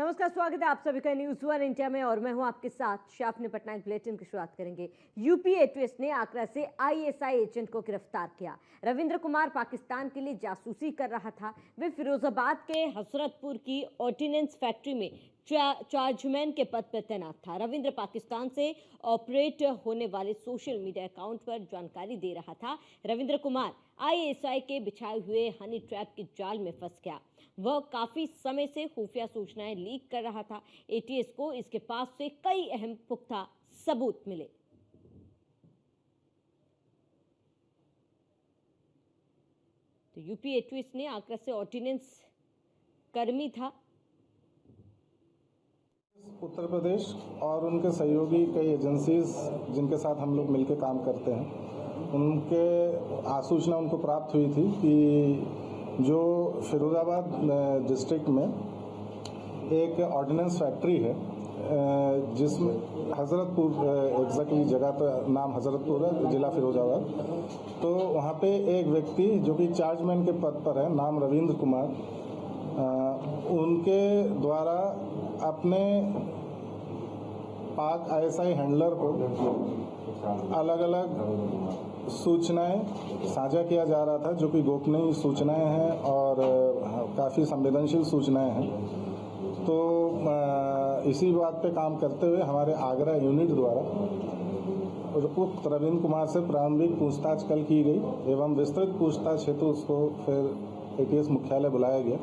नमस्कार, स्वागत है आप सभी का न्यूज वन इंडिया में और मैं हूं आपके साथ शाफनी पटनायक। बुलेटिन की शुरुआत करेंगे। यूपी एटीएस ने आगरा से आईएसआई एजेंट को गिरफ्तार किया। रविंद्र कुमार पाकिस्तान के लिए जासूसी कर रहा था। वे फिरोजाबाद के हसरतपुर की ऑर्डिनेंस फैक्ट्री में चार्जमैन के पद पर तैनात था। रविंद्र पाकिस्तान से ऑपरेट होने वाले सोशल मीडिया अकाउंट पर जानकारी दे रहा था। रविंद्र कुमार आईएसआई के बिछाए हुए हनी ट्रैप के जाल में फंस गया। वह काफी समय से खुफिया सूचनाएं लीक कर रहा था। एटीएस को इसके पास से कई अहम पुख्ता सबूत मिले। तो यूपी एटीएस ने आगरा से ऑर्डिनेंस कर्मी था। उत्तर प्रदेश और उनके सहयोगी कई एजेंसीज जिनके साथ हम लोग मिलकर काम करते हैं, उनके सूचना उनको प्राप्त हुई थी कि जो फिरोजाबाद डिस्ट्रिक्ट में एक ऑर्डिनेंस फैक्ट्री है जिसमें हजरतपुर एग्जैक्टली जगह का नाम हजरतपुर है, जिला फिरोजाबाद। तो वहाँ पे एक व्यक्ति जो कि चार्जमैन के पद पर है, नाम रविंद्र कुमार, उनके द्वारा अपने पाक आईएसआई हैंडलर को अलग अलग सूचनाएं साझा किया जा रहा था, जो कि गोपनीय सूचनाएं हैं और काफ़ी संवेदनशील सूचनाएं हैं। तो इसी बात पे काम करते हुए हमारे आगरा यूनिट द्वारा उक्त रविंद्र कुमार से प्रारंभिक पूछताछ कल की गई एवं विस्तृत पूछताछ हेतु उसको फिर एटीएस मुख्यालय बुलाया गया,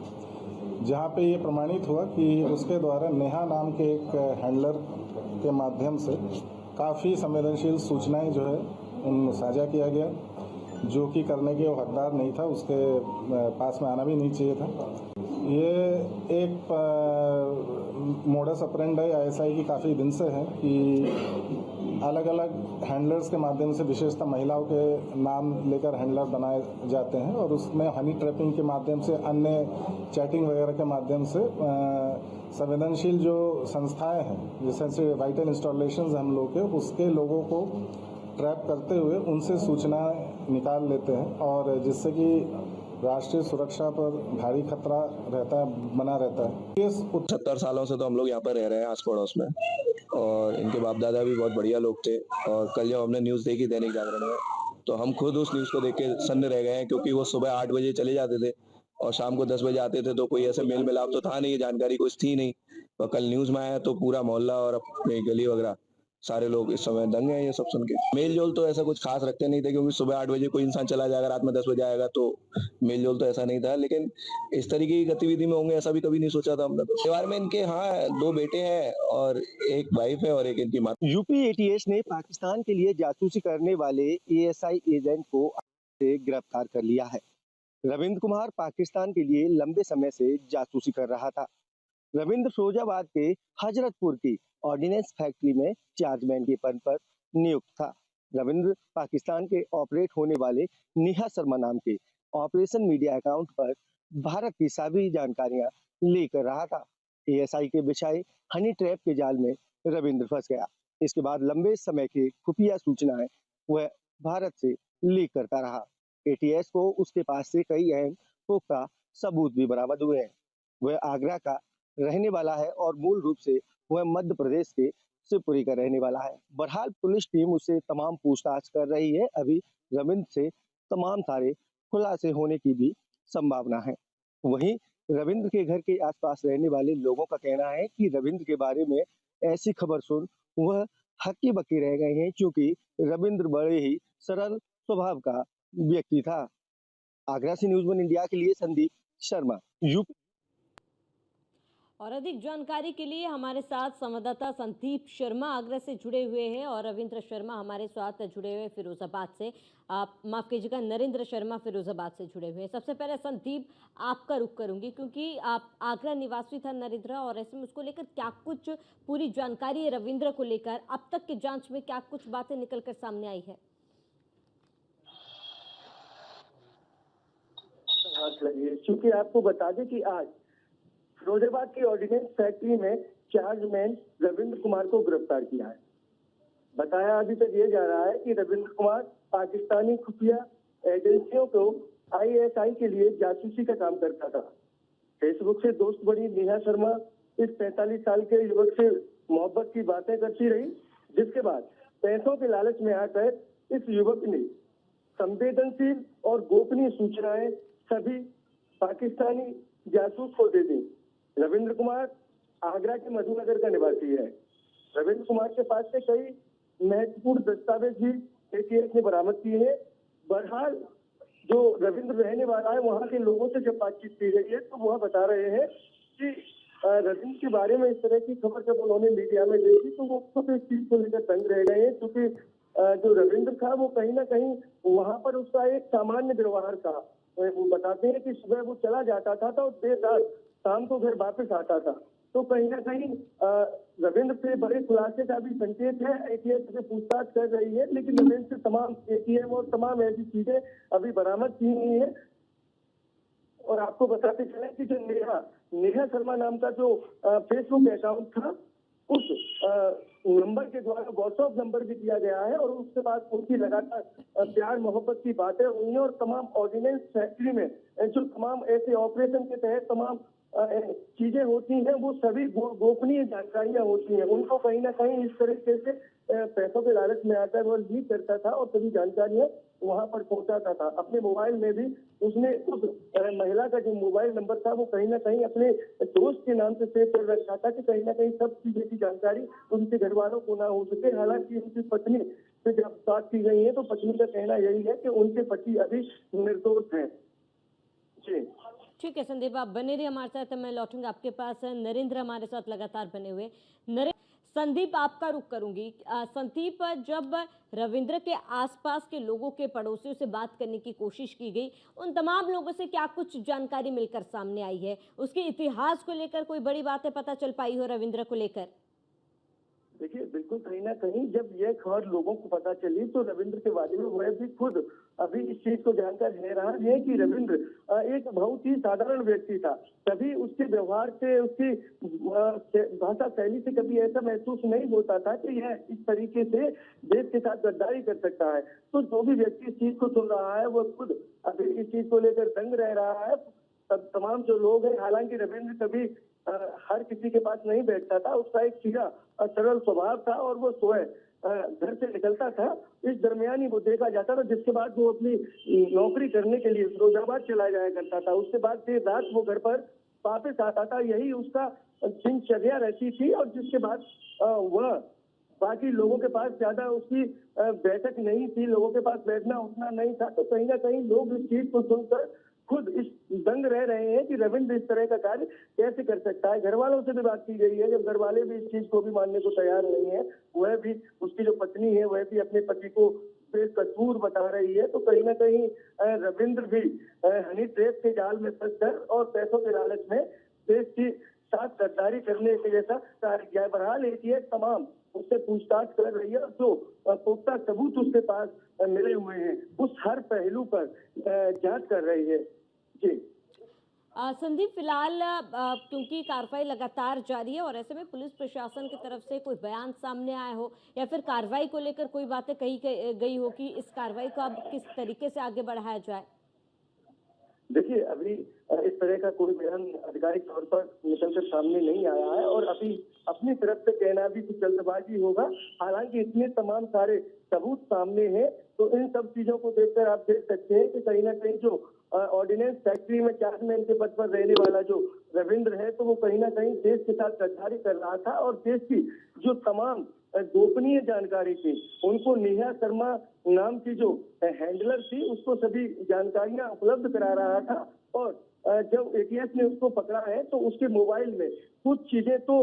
जहाँ पे ये प्रमाणित हुआ कि उसके द्वारा नेहा नाम के एक हैंडलर के माध्यम से काफ़ी संवेदनशील सूचनाएं जो है उन साझा किया गया, जो कि करने के वो हकदार नहीं था, उसके पास में आना भी नहीं चाहिए था। ये एक मोडस ऑपरेंडी आईएसआई की काफ़ी दिन से है कि अलग अलग हैंडलर्स के माध्यम से, विशेषतः महिलाओं के नाम लेकर हैंडलर बनाए जाते हैं और उसमें हनी ट्रैपिंग के माध्यम से, अन्य चैटिंग वगैरह के माध्यम से संवेदनशील जो संस्थाएं हैं, जैसे वाइटल इंस्टॉलेशंस हम लोग के, उसके लोगों को ट्रैप करते हुए उनसे सूचना निकाल लेते हैं और जिससे कि राष्ट्रीय सुरक्षा पर भारी खतरा रहता है, बना रहता है। 70 सालों से तो हम लोग यहाँ पर रह रहे हैं आस पड़ोस में, और इनके बाप दादा भी बहुत बढ़िया लोग थे। और कल जब हमने न्यूज़ देखी दैनिक जागरण में, तो हम खुद उस न्यूज़ को देख के सन्न रह गए हैं, क्योंकि वो सुबह 8 बजे चले जाते थे और शाम को 10 बजे आते थे। तो कोई ऐसे मेल मिलाप तो था नहीं, जानकारी कुछ थी नहीं। और कल न्यूज़ में आया तो पूरा मोहल्ला और अपनी गली वगैरह सारे लोग इस समय दंग हैं ये सब सुन के। मेल जोल तो ऐसा कुछ खास रखते नहीं थे, क्योंकि सुबह 8 बजे कोई इंसान चला जाएगा, रात में 10 बजे आएगा, तो मेल जोल तो ऐसा नहीं था। लेकिन इस तरीके की गतिविधि में होंगे ऐसा भी कभी नहीं सोचा था हमने। तो परिवार में इनके 2 बेटे हैं और एक वाइफ है और एक इनकी माँ। यूपी एटीएस ने पाकिस्तान के लिए जासूसी करने वाले एएसआई एजेंट को से गिरफ्तार कर लिया है। रविंद्र कुमार पाकिस्तान के लिए लंबे समय से जासूसी कर रहा था। रविंद्र फिरोजाबाद के हजरतपुर की ऑर्डिनेंस फैक्ट्री में चार्जमैन के पद पर नियुक्त था। रविंद्र पाकिस्तान के ऑपरेट होने वाले नेहा शर्मा नाम के ऑपरेशन मीडिया अकाउंट पर भारत की सभी जानकारियां लेकर रहा था। एएसआई के बिछाए हनी ट्रैप के जाल में रविंद्र फंस गया। इसके बाद लंबे समय की खुफिया सूचनाएं वह भारत से लीक करता रहा। एटीएस को उसके पास से कई अहम पुख्ता सबूत भी बरामद हुए हैं। वह आगरा का रहने वाला है और मूल रूप से वह मध्य प्रदेश के शिवपुरी का रहने वाला है। बहरहाल पुलिस टीम उससे तमाम पूछताछ कर रही है। अभी रविंद्र से तमाम सारे खुलासे होने की भी संभावना है। वहीं रविंद्र के घर के आसपास रहने वाले लोगों का कहना है कि रविंद्र के बारे में ऐसी खबर सुन वह हक्की बक्की रह गए हैं, क्योंकि रविंद्र बड़े ही सरल स्वभाव का व्यक्ति था। आगरा से न्यूज़ वन इंडिया के लिए संदीप शर्मा, यूपी। और अधिक जानकारी के लिए हमारे साथ संवाददाता संदीप शर्मा आगरा से जुड़े हुए हैं और रविंद्र शर्मा हमारे साथ जुड़े हुए फिरोजाबाद से, आप माफ कीजिएगा, नरेंद्र शर्मा फिरोजाबाद से जुड़े हुए हैं। सबसे पहले संदीप आपका रुख करूंगी, क्योंकि आप आगरा निवासी था नरेंद्र, और ऐसे में उसको लेकर क्या कुछ पूरी जानकारी है रविंद्र को लेकर, अब तक की जांच में क्या कुछ बातें निकल कर सामने आई है? क्योंकि आपको बता दें कि आज फिरोजाबाद की ऑर्डिनेंस फैक्ट्री में चार्जमैन रविंद्र कुमार को गिरफ्तार किया है। बताया अभी तक ये जा रहा है कि रविंद्र कुमार पाकिस्तानी खुफिया एजेंसियों को आईएसआई के लिए जासूसी का काम करता था। फेसबुक से दोस्त बड़ी नेहा शर्मा इस 45 साल के युवक से मोहब्बत की बातें करती रही, जिसके बाद पैसों के लालच में आकर इस युवक ने संवेदनशील और गोपनीय सूचनाएं सभी पाकिस्तानी जासूस को दे दी। रविंद्र कुमार आगरा के मधुनगर का निवासी है। रविंद्र कुमार के पास से कई महत्वपूर्ण दस्तावेज भी एटीएस ने बरामद किए हैं। बहरहाल जो रविंद्र रहने वाला है, वहां के लोगों से जब बातचीत की गई है तो वह बता रहे हैं कि रविंद्र के बारे में इस तरह की खबर जब उन्होंने मीडिया में देखी तो वो खुद इस चीज को लेकर दंग रह गए हैं, क्योंकि जो रविंद्र था वो कहीं ना कहीं वहां पर उसका एक सामान्य व्यवहार था। वो बताते हैं कि सुबह वो चला जाता था तो देर रात शाम को घर वापस आता था। तो कहीं ना कहीं रविंद्र से बड़े खुलासे का भी संकेत है। एटीएस से पूछताछ कर रही है, लेकिन रविंद्र से तमाम एटीएम और तमाम ऐसी चीजें अभी बरामद की हुई है। और आपको बताते चले कि जो नेहा शर्मा नाम का जो फेसबुक अकाउंट था, उस नंबर के द्वारा व्हाट्सएप नंबर भी दिया गया है और उसके बाद उनकी लगातार प्यार मोहब्बत की बातें हुई हैं। और तमाम ऑर्डिनेंस फैक्ट्री में जो तमाम ऐसे ऑपरेशन के तहत तमाम चीजें होती हैं, वो सभी गोपनीय जानकारियां होती हैं। उनको कहीं ना कहीं इस तरीके से पैसों के लालच में आकर वो लीक करता था और सभी जानकारियां वहां पर पहुंचाता था। अपने मोबाइल में भी उसने उस महिला का जो मोबाइल नंबर था वो कहीं ना कहीं अपने दोस्त के नाम से सेव कर रखा था कि कहीं ना कहीं सब चीजें की जानकारी उनके घर वालों को ना हो सके। हालांकि उनकी पत्नी से जब बात की गई है तो पत्नी का कहना यही है कि उनके पति अभी निर्दोष हैं। जी ठीक है संदीप, आप बने रहिए हमारे साथ। मैं लौटूंगा आपके पास। नरेंद्र हमारे साथ लगातार बने हुए। संदीप, आपका रुख करूंगी। संदीप, जब रविंद्र के आसपास के लोगों के पड़ोसियों से बात करने की कोशिश की गई, उन तमाम लोगों से क्या कुछ जानकारी मिलकर सामने आई है? उसके इतिहास को लेकर कोई बड़ी बातें पता चल पाई हो रविंद्र को लेकर? देखिए, बिल्कुल कहीं ना कहीं जब यह खबर लोगों को पता चली तो रविंद्र के बारे में वह भी खुद अभी इस चीज को जानकर हैरान है कि रविंद्र एक बहुत ही साधारण व्यक्ति था। कभी उसके व्यवहार से, उसकी भाषा शैली से कभी ऐसा महसूस नहीं होता था कि यह इस तरीके से देश के साथ गद्दारी कर सकता है। तो जो भी व्यक्ति इस चीज को सुन रहा है वो खुद अभी इस चीज को लेकर दंग रह रहा है। तमाम जो लोग हैं, हालांकि रविंद्र कभी हर किसी के पास नहीं बैठता था, उसका एक सीधा सरल स्वभाव था और वो स्वयं घर से निकलता था। इस दरमियान ही वो देखा जाता था, जिसके बाद वो अपनी नौकरी करने के लिए फिरोजाबाद चला जाया करता था। उसके बाद देर रात वो घर पर वापस आता था, यही उसका दिनचर्या रहती थी। और जिसके बाद वह बाकी लोगों के पास ज्यादा उसकी बैठक नहीं थी, लोगों के पास बैठना उठना नहीं था। तो कहीं ना कहीं लोग इस चीज को सुनकर खुद इस दंग रह रहे हैं कि रविंद्र इस तरह का कार्य कैसे कर सकता है। घर वालों से भी बात की गई है, जब घर वाले भी इस चीज को भी मानने को तैयार नहीं है, वह भी, उसकी जो पत्नी है वह भी अपने पति को बेकसूर बता रही है। तो कहीं ना कहीं रविंद्र भी हनी ट्रैप के जाल में फंसकर और पैसों के लालच में देश की साथ गद्दारी करने के जैसा कार्य किया है। बहरहाल एटीएस तमाम उससे पूछताछ कर रही है, जो पुख्ता सबूत उसके पास मिले हुए हैं उस हर पहलू पर जांच कर रही है। जी संदीप, फिलहाल क्योंकि कार्रवाई लगातार जारी है और ऐसे में पुलिस प्रशासन की तरफ से कोई बयान सामने आया हो या फिर कार्रवाई को लेकर कोई बातें कही गई हो कि इस कार्रवाई को अब किस तरीके से आगे बढ़ाया जाए? देखिए, अभी इस तरह का कोई बयान आधिकारिक तौर पर निकलकर सामने नहीं आया है और अभी अपनी तरफ से कहना भी कुछ जल्दबाजी होगा। हालांकि इतने तमाम सारे सबूत सामने हैं, तो इन सब चीजों को देखकर आप देख सकते हैं कि कहीं ना कहीं जो ऑर्डिनेंस फैक्ट्री में चार्जमैन के पद पर रहने वाला जो रविंद्र है, तो वो कहीं ना कहीं देश के साथ गद्दारी कर रहा था और देश की जो तमाम गोपनीय जानकारी थी, उनको नेहा शर्मा नाम की जो हैंडलर थी उसको सभी जानकारियां उपलब्ध करा रहा था। और जब एटीएस ने उसको पकड़ा है तो उसके मोबाइल में कुछ चीजें तो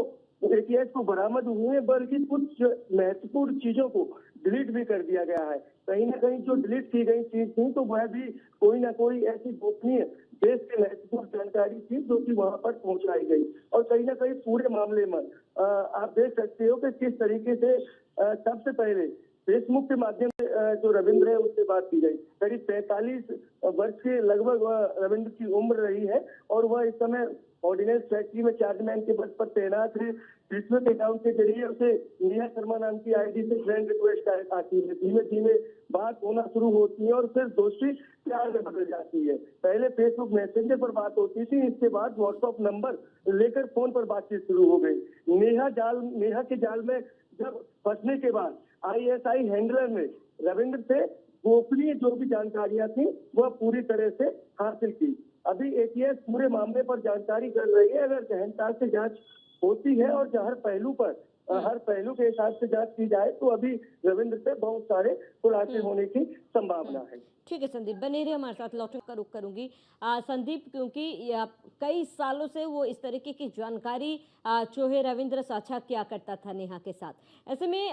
एटीएस को बरामद हुए, बल्कि कुछ महत्वपूर्ण चीजों को डिलीट भी कर दिया गया है। कहीं ना कहीं जो डिलीट की गई चीज थी तो वह भी कोई ना कोई ऐसी गोपनीय देश की महत्वपूर्ण जानकारी थी जो कि वहां पर पहुंचाई गई। और कहीं ना कहीं पूरे मामले में आप देख सकते हो कि किस तरीके से सबसे पहले फेसबुक के माध्यम से जो रविंद्र है उससे बात की गई। करीब 45 वर्ष के लगभग रविंद्र की उम्र रही है और वह इस समय ऑर्डिनेंस फैक्ट्री में चार्जमैन के पद पर तैनात है। फेसबुक अकाउंट के जरिए उसे नेहा शर्मा नाम की आईडी से फ्रेंड रिक्वेस्ट आती है, धीमे धीमे बात होना शुरू होती है और फिर दोस्ती प्यार में बदल जाती है। पहले फेसबुक मैसेंजर पर बात होती थी, इसके बाद व्हाट्सएप नंबर लेकर फोन पर बातचीत शुरू हो गई। नेहा के जाल में जब फंसने के बाद आईएसआई हैंडलर ने रविंद्र से गोपनीय जो भी जानकारियां थी वह पूरी तरह से हासिल की। अभी एटीएस पूरे मामले पर जानकारी कर रही है। अगर गहनता से जांच होती है और हर पहलू के हिसाब से जांच की जाए तो अभी रविंद्र से बहुत सारे खुलासे होने की संभावना है। ठीक है संदीप, बने रहिए हमारे साथ। लौटने का रुख करूंगी संदीप, क्योंकि कई सालों से वो इस तरीके की जानकारी जो है रविंद्र साझा किया करता था नेहा के साथ। ऐसे में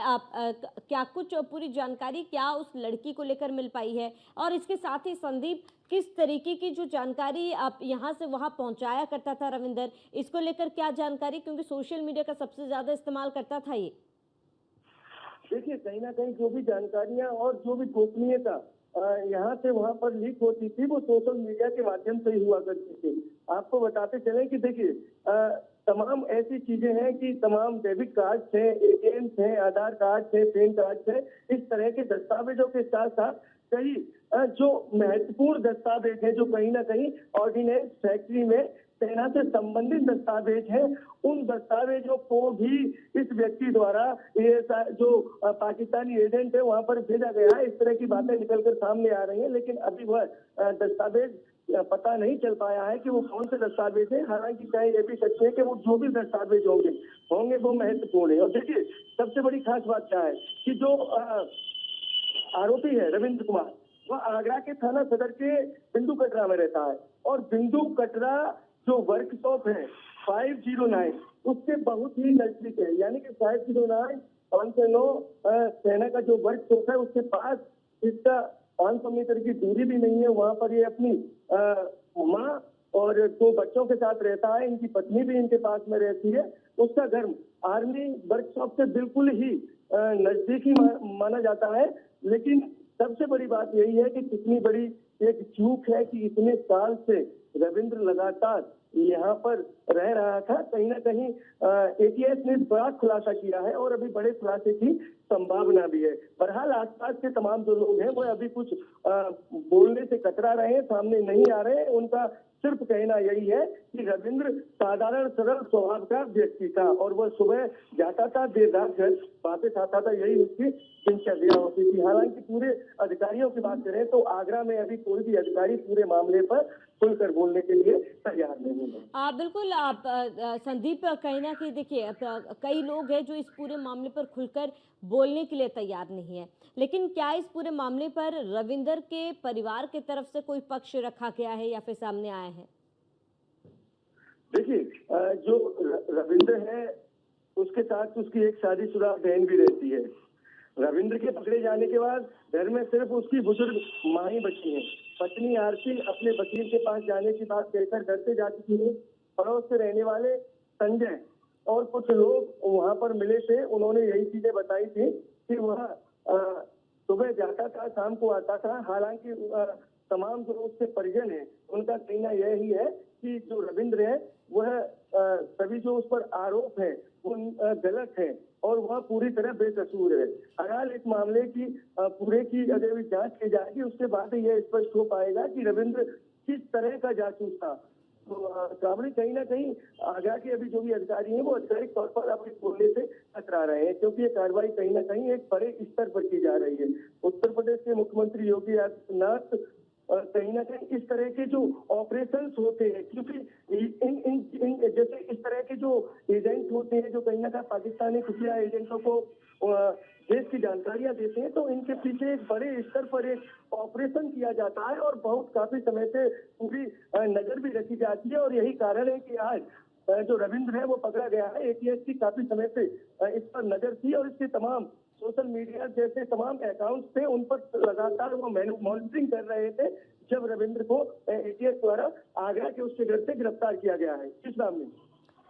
क्या कुछ पूरी जानकारी क्या उस लड़की को लेकर मिल पाई है, और इसके साथ ही संदीप किस तरीके की जो जानकारी आप यहाँ से वहाँ पहुँचाया करता था रविंद्र, इसको लेकर क्या जानकारी, क्योंकि सोशल मीडिया का सबसे ज्यादा इस्तेमाल करता था ये। देखिए, कहीं ना कहीं जो भी जानकारियां और जो भी गोपनीयता यहाँ से वहां पर लीक होती थी वो सोशल मीडिया के माध्यम से ही हुआ करती थी। आपको बताते चले कि देखिए, तमाम ऐसी चीजें हैं कि तमाम डेबिट कार्ड हैं, एटीएम हैं, आधार कार्ड हैं, पैन कार्ड हैं, इस तरह के दस्तावेजों के साथ साथ कई जो महत्वपूर्ण दस्तावेज हैं जो कहीं ना कहीं ऑर्डिनेंस फैक्ट्री में सेना से संबंधित दस्तावेज हैं, उन दस्तावेजों को भी इस व्यक्ति द्वारा ये जो पाकिस्तानी एजेंट है वहां पर भेजा गया है। इस तरह की बातें निकलकर सामने आ रही हैं, लेकिन अभी वह दस्तावेज पता नहीं चल पाया है कि वो कौन से दस्तावेज है। हालांकि कहे ये भी सकते हैं कि वो जो भी दस्तावेज होंगे वो महत्वपूर्ण है। और देखिए, सबसे बड़ी खास बात क्या है कि जो आरोपी है रविंद्र कुमार, वह आगरा के थाना सदर के बिंदु कटरा में रहता है, और बिंदु कटरा जो वर्कशॉप है 509 उसके बहुत ही नजदीक है। यानी कि 509 509 सेना का जो वर्कशॉप है उसके पास इसका 500 मीटर की दूरी भी नहीं है। वहां पर ये अपनी माँ और 2 बच्चों के साथ रहता है। इनकी पत्नी भी इनके पास में रहती है। उसका घर आर्मी वर्कशॉप से बिल्कुल ही नजदीकी माना जाता है। लेकिन सबसे बड़ी बात यही है कि कितनी बड़ी एक चूक है कि इतने साल से रविंद्र लगातार यहाँ पर रह रहा था। कहीं ना कहीं एटीएस ने बड़ा खुलासा किया है और अभी बड़े खुलासे की संभावना भी है। बहरहाल आसपास के तमाम जो लोग हैं वो अभी कुछ बोलने से कतरा रहे हैं, सामने नहीं आ रहे हैं। उनका सिर्फ कहना यही है कि रविंद्र साधारण सरल स्वभाव का व्यक्ति था और वह सुबह जाता था, देर रात घर वापस आता था, यही उसकी दिनचर्या होती थी। हालांकि पूरे अधिकारियों की बात करें तो आगरा में अभी कोई भी अधिकारी पूरे मामले पर खुलकर बोलने के लिए तैयार नहीं है। बिल्कुल आप संदीप, कहीं ना कहीं देखिए कई लोग हैं जो इस पूरे मामले पर खुलकर बोलने के लिए तैयार नहीं है, लेकिन क्या इस पूरे मामले पर रविंद्र के परिवार की तरफ से कोई पक्ष रखा गया है या फिर सामने आया है? देखिए, जो रविंद्र है उसके साथ उसकी एक शादीशुदा बहन भी रहती है। रविंद्र के पकड़े जाने के बाद घर में सिर्फ उसकी बुजुर्ग मां ही बची है। पत्नी आरती अपने वकील के पास जाने की बात कहकर घर से जा चुकी है। पड़ोस से रहने वाले संजय और कुछ लोग वहां पर मिले थे, उन्होंने यही चीजें बताई थी कि वह सुबह जाता था, शाम को आता था। हालांकि तमाम जो उसके परिजन हैं उनका कहना यही है कि जो रविंद्र है वह सभी जो उस पर आरोप है वो गलत है और वह पूरी तरह बेकसूर है। बहरहाल इस मामले की पूरे की अगर जांच की जाएगी उसके बाद यह स्पष्ट हो पाएगा कि रविंद्र किस तरह का जासूस था। तो काबड़ी कहीं ना कहीं आगरा के अभी जो भी अधिकारी हैं वो आधिकारिक तौर पर अब इस बोलने से कतरा रहे हैं, क्योंकि ये कार्रवाई कहीं ना कहीं एक बड़े स्तर पर की जा रही है। उत्तर प्रदेश के मुख्यमंत्री योगी आदित्यनाथ कहीं ना कहीं इस तरह के जो ऑपरेशंस होते हैं, क्योंकि इन जैसे इस तरह के जो एजेंट होते हैं जो कहीं ना कहीं पाकिस्तानी खुफिया एजेंटों को देश की जानकारियां देते हैं, तो इनके पीछे एक बड़े स्तर पर एक ऑपरेशन किया जाता है और बहुत काफी समय से पूरी नजर भी रखी जाती है। और यही कारण है कि आज जो रविंद्र है वो पकड़ा गया है। एटीएस की काफी समय से इस पर नजर थी और इसके तमाम सोशल मीडिया जैसे तमाम अकाउंट्स थे उन पर लगातार वो मॉनिटरिंग कर रहे थे जब रविंद्र को एटीएस द्वारा आगरा के उसके घर से गिरफ्तार किया गया है। इस मामले में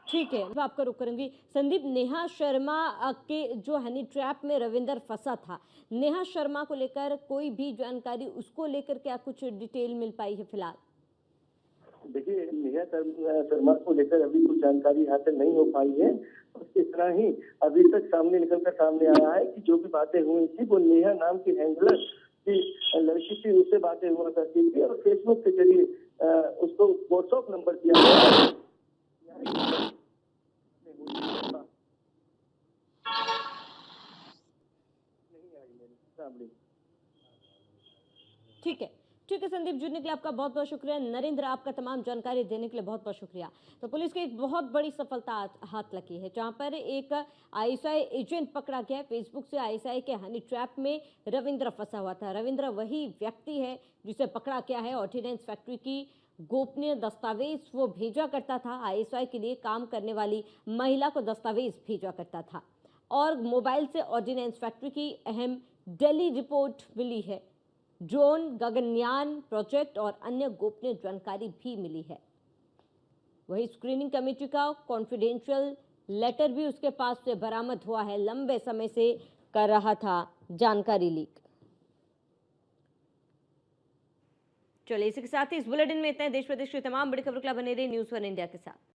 ठीक है, आपका रुख करूंगी। संदीप, नेहा शर्मा के जो हनी ट्रैप में रविंद्र फंसा था, नेहा शर्मा को लेकर कोई भी जानकारी, उसको लेकर क्या कुछ डिटेल मिल पाई है फिलहाल? देखिए, नेहा शर्मा को लेकर अभी कुछ जानकारी हासिल नहीं हो पाई है। इतना ही अभी तक निकलकर सामने आया है कि जो भी बातें हुई थी वो नेहा नाम की हैंडलर कि लड़की थी, उससे बातें हुआ करती थी और फेसबुक के जरिए उसको व्हाट्सएप नंबर दिया गया। ठीक है संदीप, जुड़ने के लिए आपका बहुत बहुत शुक्रिया। नरेंद्र, आपका तमाम जानकारी देने के लिए बहुत बहुत शुक्रिया। तो पुलिस की एक बहुत बड़ी सफलता हाथ लगी है, जहां पर एक आईएसआई एजेंट पकड़ा गया है। फेसबुक से आईएसआई के हनी ट्रैप में रविंद्र फंसा हुआ था। रविंद्र वही व्यक्ति है जिसे पकड़ा गया है। ऑर्डिनेंस फैक्ट्री की गोपनीय दस्तावेज वो भेजा करता था। आईएसआई के लिए काम करने वाली महिला को दस्तावेज भेजा करता था और मोबाइल से ऑर्डिनेंस फैक्ट्री की अहम दिल्ली रिपोर्ट मिली है। ड्रोन, गगनयान प्रोजेक्ट और अन्य गोपनीय जानकारी भी मिली है। वही स्क्रीनिंग कमेटी का कॉन्फिडेंशियल लेटर भी उसके पास से बरामद हुआ है। लंबे समय से कर रहा था जानकारी लीक। चलिए, इसी के साथ ही इस बुलेटिन में इतना ही। देश प्रदेश की तमाम बड़ी खबरों के लिए बने रहिए न्यूज़ 1 इंडिया के साथ।